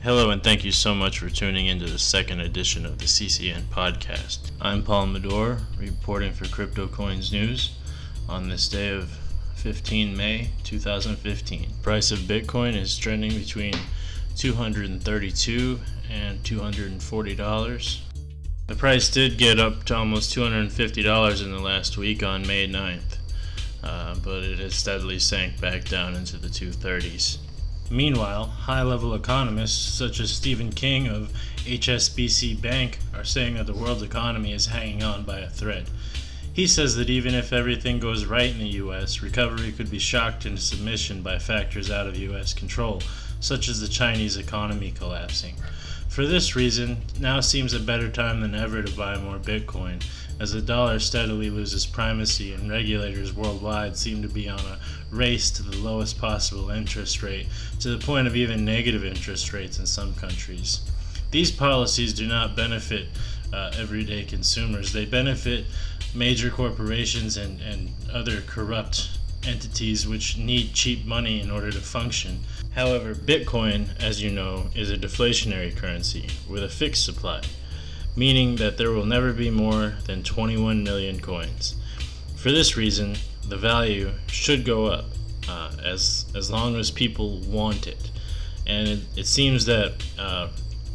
Hello, and thank you so much for tuning into the second edition of the CCN podcast. I'm Paul Medor, reporting for Crypto Coins News on this day of 15 May 2015. Price of Bitcoin is trending between $232 and $240. The price did get up to almost $250 in the last week on May 9th, but it has steadily sank back down into the 230s. Meanwhile, high-level economists such as Stephen King of HSBC Bank are saying that the world's economy is hanging on by a thread. He says that even if everything goes right in the U.S., recovery could be shocked into submission by factors out of U.S. control, such as the Chinese economy collapsing. For this reason, now seems a better time than ever to buy more Bitcoin, as the dollar steadily loses primacy and regulators worldwide seem to be on a race to the lowest possible interest rate, to the point of even negative interest rates in some countries. These policies do not benefit everyday consumers. They benefit major corporations and other corrupt entities which need cheap money in order to function. However, Bitcoin, as you know, is a deflationary currency with a fixed supply, meaning that there will never be more than 21 million coins. For this reason, the value should go up as long as people want it. And it seems that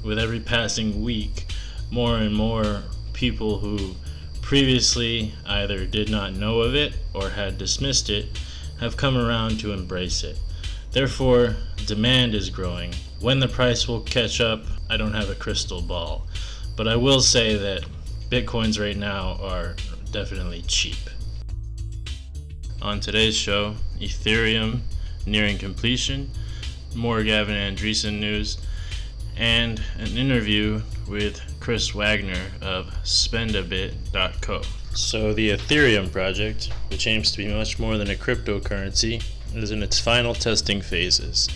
with every passing week, more and more people who previously either did not know of it or had dismissed it have come around to embrace it. Therefore, demand is growing. When the price will catch up, I don't have a crystal ball. But I will say that Bitcoins right now are definitely cheap. On today's show, Ethereum nearing completion, more Gavin Andresen news, and an interview with Chris Wagner of Spendabit.co. So the Ethereum project, which aims to be much more than a cryptocurrency, is in its final testing phases.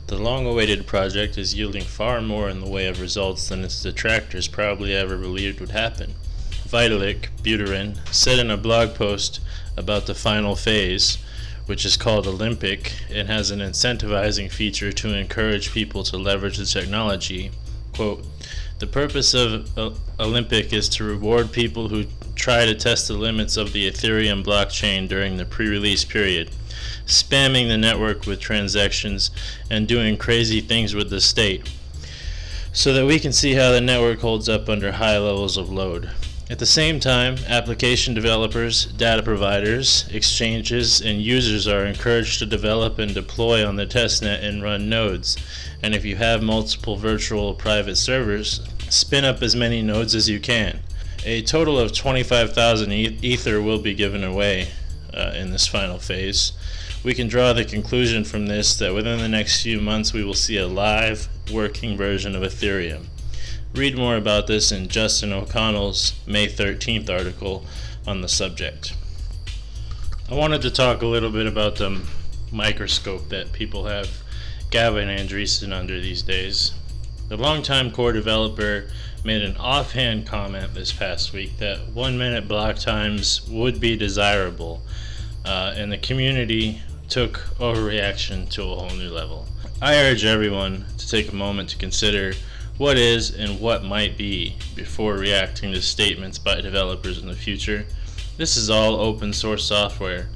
The long-awaited project is yielding far more in the way of results than its detractors probably ever believed would happen. Vitalik Buterin said in a blog post about the final phase, which is called Olympic and has an incentivizing feature to encourage people to leverage the technology, quote, "The purpose of Olympic is to reward people who try to test the limits of the Ethereum blockchain during the pre-release period, spamming the network with transactions and doing crazy things with the state, so that we can see how the network holds up under high levels of load. At the same time, application developers, data providers, exchanges, and users are encouraged to develop and deploy on the testnet and run nodes. And if you have multiple virtual private servers, spin up as many nodes as you can. A total of 25,000 Ether will be given away in this final phase. We can draw the conclusion from this that within the next few months we will see a live, working version of Ethereum. Read more about this in Justin O'Connell's May 13th article on the subject. I wanted to talk a little bit about the microscope that people have Gavin Andresen under these days. The longtime core developer made an offhand comment this past week that 1-minute block times would be desirable, and the community took overreaction to a whole new level. I urge everyone to take a moment to consider what is and what might be before reacting to statements by developers in the future. This is all open source software.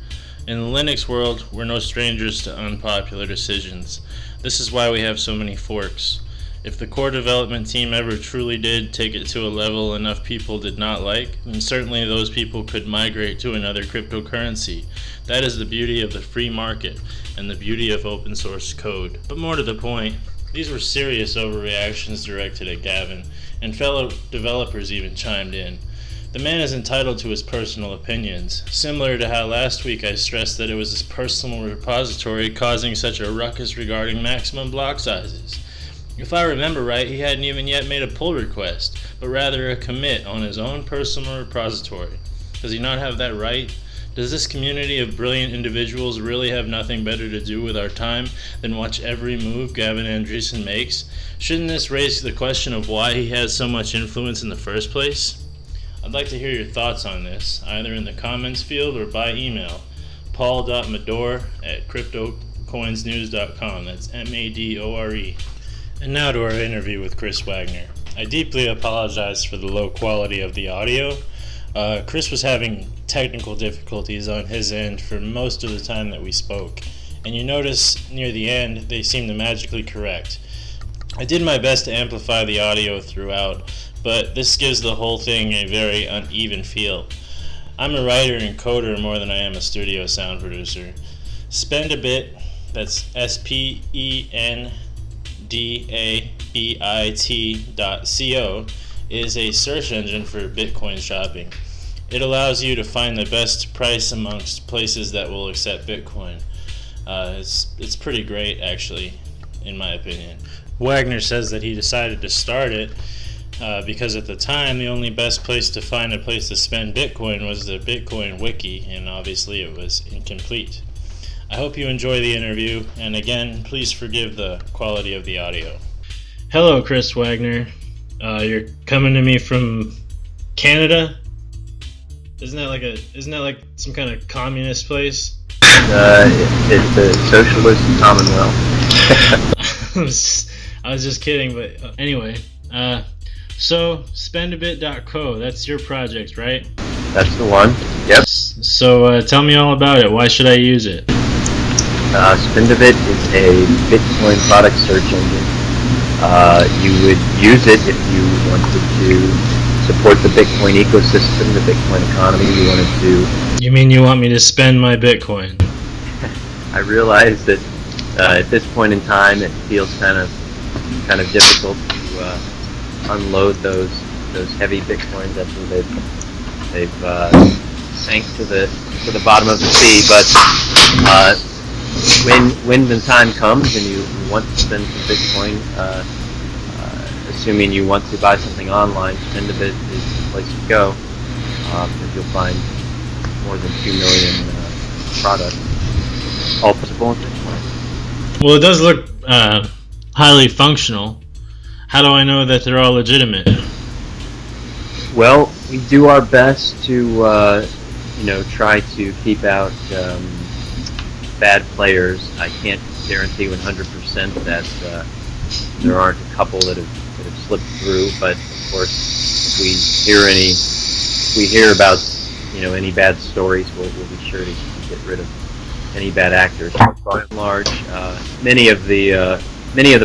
In the Linux world, we're no strangers to unpopular decisions. This is why we have so many forks. If the core development team ever truly did take it to a level enough people did not like, then certainly those people could migrate to another cryptocurrency. That is the beauty of the free market and the beauty of open source code. But more to the point, these were serious overreactions directed at Gavin, and fellow developers even chimed in. The man is entitled to his personal opinions, similar to how last week I stressed that it was his personal repository causing such a ruckus regarding maximum block sizes. If I remember right, he hadn't even yet made a pull request, but rather a commit on his own personal repository. Does he not have that right? Does this community of brilliant individuals really have nothing better to do with our time than watch every move Gavin Andresen makes? Shouldn't this raise the question of why he has so much influence in the first place? I'd like to hear your thoughts on this, either in the comments field or by email. paul.medore@cryptocoinsnews.com. That's MADORE. And now to our interview with Chris Wagner. I deeply apologize for the low quality of the audio. Chris was having technical difficulties on his end for most of the time that we spoke. And you notice near the end, they seem to magically correct. I did my best to amplify the audio throughout, but this gives the whole thing a very uneven feel. I'm a writer and coder more than I am a studio sound producer. Spendabit, that's Spendabit.co, is a search engine for Bitcoin shopping. It allows you to find the best price amongst places that will accept Bitcoin. It's pretty great, actually, in my opinion. Wagner says that he decided to start it because at the time the only best place to find a place to spend Bitcoin was the Bitcoin wiki, and obviously it was incomplete. I hope you enjoy the interview, and again, please forgive the quality of the audio. Hello, Chris Wagner. You're coming to me from Canada? Isn't that like some kind of communist place? It's a socialist commonwealth. I was just kidding, but anyway. So, Spendabit.co, that's your project, right? That's the one. Yep. So, tell me all about it. Why should I use it? Spendabit is a Bitcoin product search engine. You would use it if you wanted to support the Bitcoin ecosystem, the Bitcoin economy. You wanted to. You mean you want me to spend my Bitcoin? I realize that at this point in time, it feels kind of difficult to unload those heavy Bitcoins after they've sank to the bottom of the sea. But when the time comes and you want to spend some Bitcoin, assuming you want to buy something online, Spendabit is the place to go because you'll find more than 2 million products, all possible in Bitcoin. Well, it does look highly functional. How do I know that they're all legitimate? Well, we do our best to try to keep out bad players. I can't guarantee 100% that there aren't a couple that have slipped through, but of course, if we hear about any bad stories, we'll be sure to get rid of any bad actors. By and large, many of the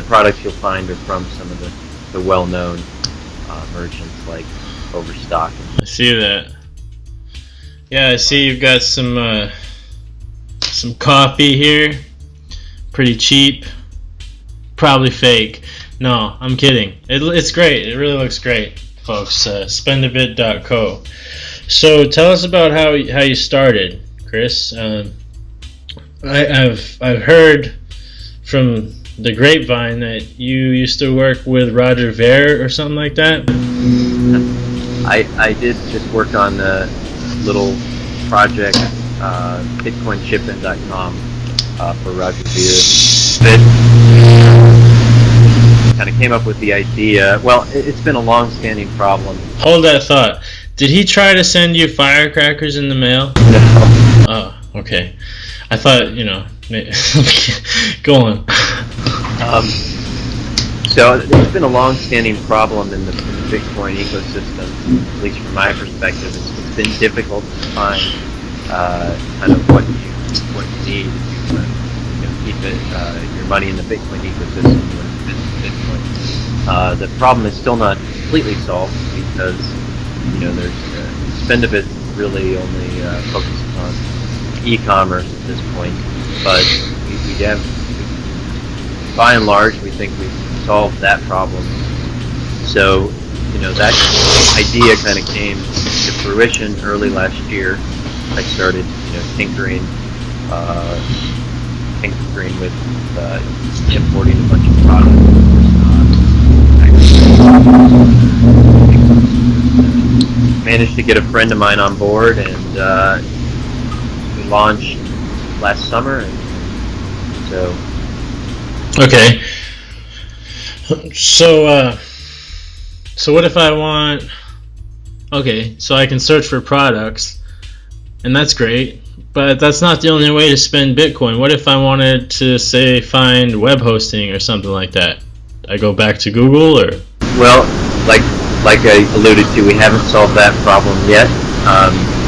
products you'll find are from some of the well-known merchants like Overstock. I see that. Yeah, I see you've got some coffee here. Pretty cheap. Probably fake. No, I'm kidding. It's great. It really looks great, folks. Spendabit.co. So tell us about how you started, Chris. I've heard from the grapevine that you used to work with Roger Ver or something like that. I did just work on a little project, BitcoinShipment.com, for Roger Ver. That kind of came up with the idea. Well, it's been a long-standing problem. Hold that thought. Did he try to send you firecrackers in the mail? No. Oh, okay. I thought, go on. So there's been a long-standing problem in the Bitcoin ecosystem, at least from my perspective. It's been difficult to find kind of what you need to keep your money in the Bitcoin ecosystem when it's Bitcoin. The problem is still not completely solved because there's Spendabit really only focuses on e-commerce at this point, but we have, by and large, we think we've solved that problem. So, that idea kind of came to fruition early last year. I started, tinkering with importing a bunch of products. Managed to get a friend of mine on board, and we launched last summer. And so. Okay. So what if I want? Okay, so I can search for products, and that's great. But that's not the only way to spend Bitcoin. What if I wanted to, say, find web hosting or something like that? I go back to Google, or? Well, like I alluded to, we haven't solved that problem yet.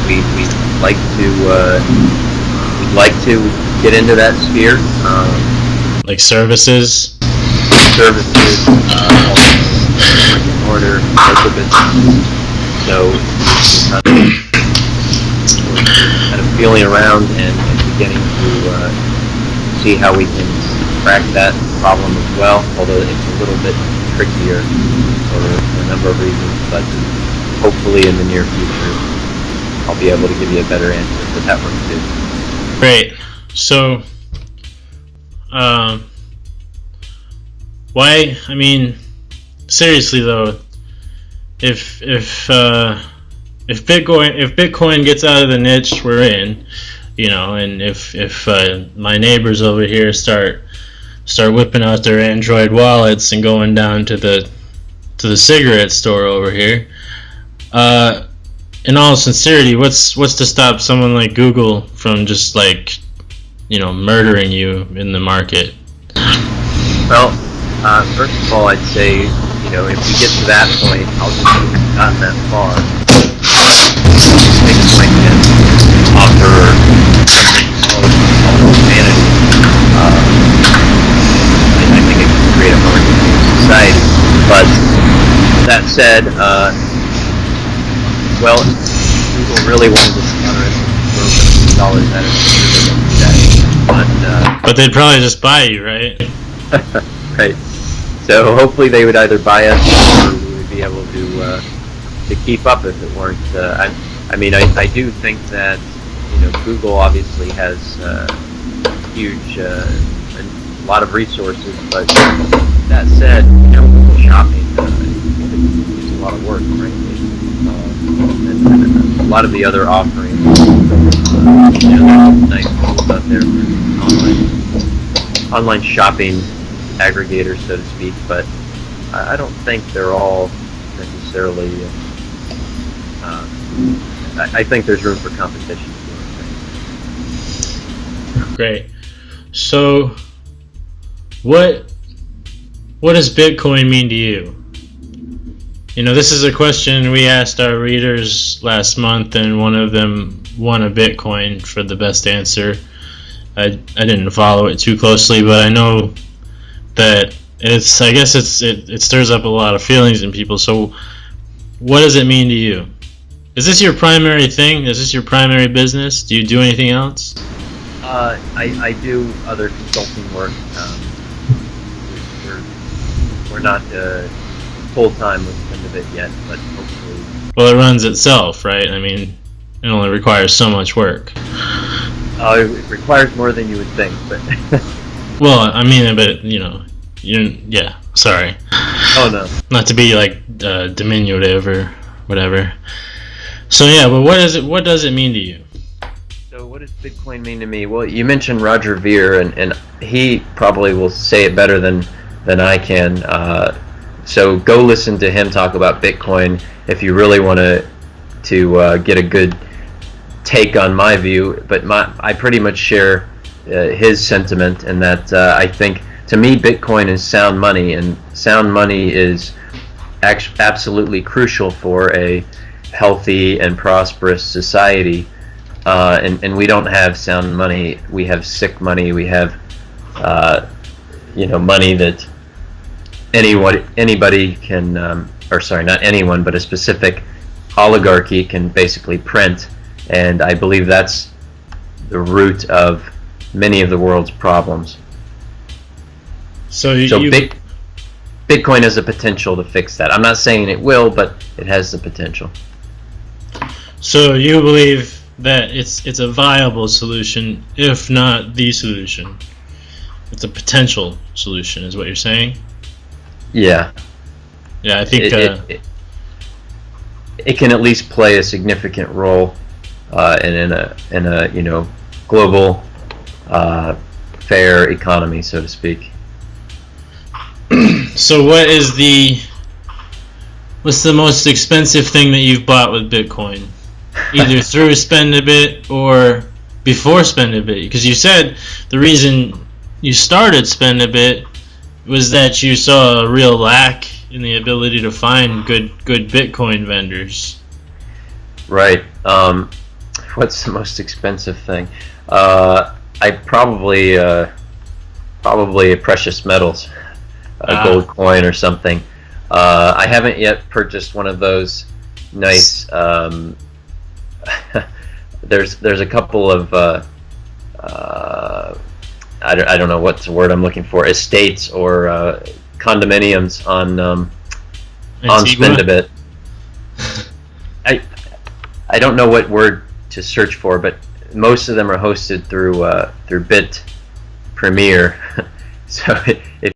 We'd like to get into that sphere. Like services? Services, brick and mortar, local businesses. So we're kind of feeling around and beginning to see how we can crack that problem as well, although it's a little bit trickier for a number of reasons, but hopefully in the near future I'll be able to give you a better answer for that one too. Great. So, why? I mean, seriously though, if Bitcoin gets out of the niche we're in, and if my neighbors over here start whipping out their Android wallets and going down to the cigarette store over here, in all sincerity, what's to stop someone like Google from just murdering you in the market? Well, first of all, I'd say, if we get to that point, I'll just say we've gotten that far. Bitcoin can offer all humanity. I think it can create a more humane society. But that said, Google really wanted to counter it. Throw $1 billion at it. But they'd probably just buy you, right? Right. So hopefully they would either buy us or we would be able to keep up if it weren't. I do think that Google obviously has huge a lot of resources, but that said, Google Shopping is a lot of work, frankly, and a lot of the other offerings, nice tools out there for online shopping aggregators, so to speak, but I don't think they're all necessarily. I think there's room for competition. Great. So, what does Bitcoin mean to you? This is a question we asked our readers last month, and one of them won a Bitcoin for the best answer. I didn't follow it too closely, but I know that it stirs up a lot of feelings in people. So, what does it mean to you? Is this your primary thing? Is this your primary business? Do you do anything else? I do other consulting work. We're not full-time with Spendabit yet, but hopefully. Well, it runs itself, right? I mean, it only requires so much work. It requires more than you would think, but. Well, I mean, but yeah. Sorry. Oh no. Not to be diminutive or whatever. So yeah, but what does it mean to you? So what does Bitcoin mean to me? Well, you mentioned Roger Ver, and he probably will say it better than I can. So go listen to him talk about Bitcoin if you really want to get a good take on my view. But I pretty much share his sentiment, and that I think, to me, Bitcoin is sound money, and sound money is absolutely crucial for a healthy and prosperous society. And we don't have sound money. We have sick money. We have money that anybody can, not anyone, but a specific oligarchy can basically print. And I believe that's the root of many of the world's problems. So Bitcoin has the potential to fix that. I'm not saying it will, but it has the potential. So you believe that it's a viable solution, if not the solution. It's a potential solution, is what you're saying? Yeah. Yeah, I think it can at least play a significant role in a global fair economy, so to speak. So what's the most expensive thing that you've bought with Bitcoin? Either through Spendabit or before Spendabit? Because you said the reason you started Spendabit was that you saw a real lack in the ability to find good Bitcoin vendors. Right. What's the most expensive thing? I probably precious metals, a gold coin or something. I haven't yet purchased one of those nice. There's a couple of I don't know what's the word I'm looking for, estates or condominiums on Spendabit. I don't know what word to search for, but most of them are hosted through Bit Premier. So if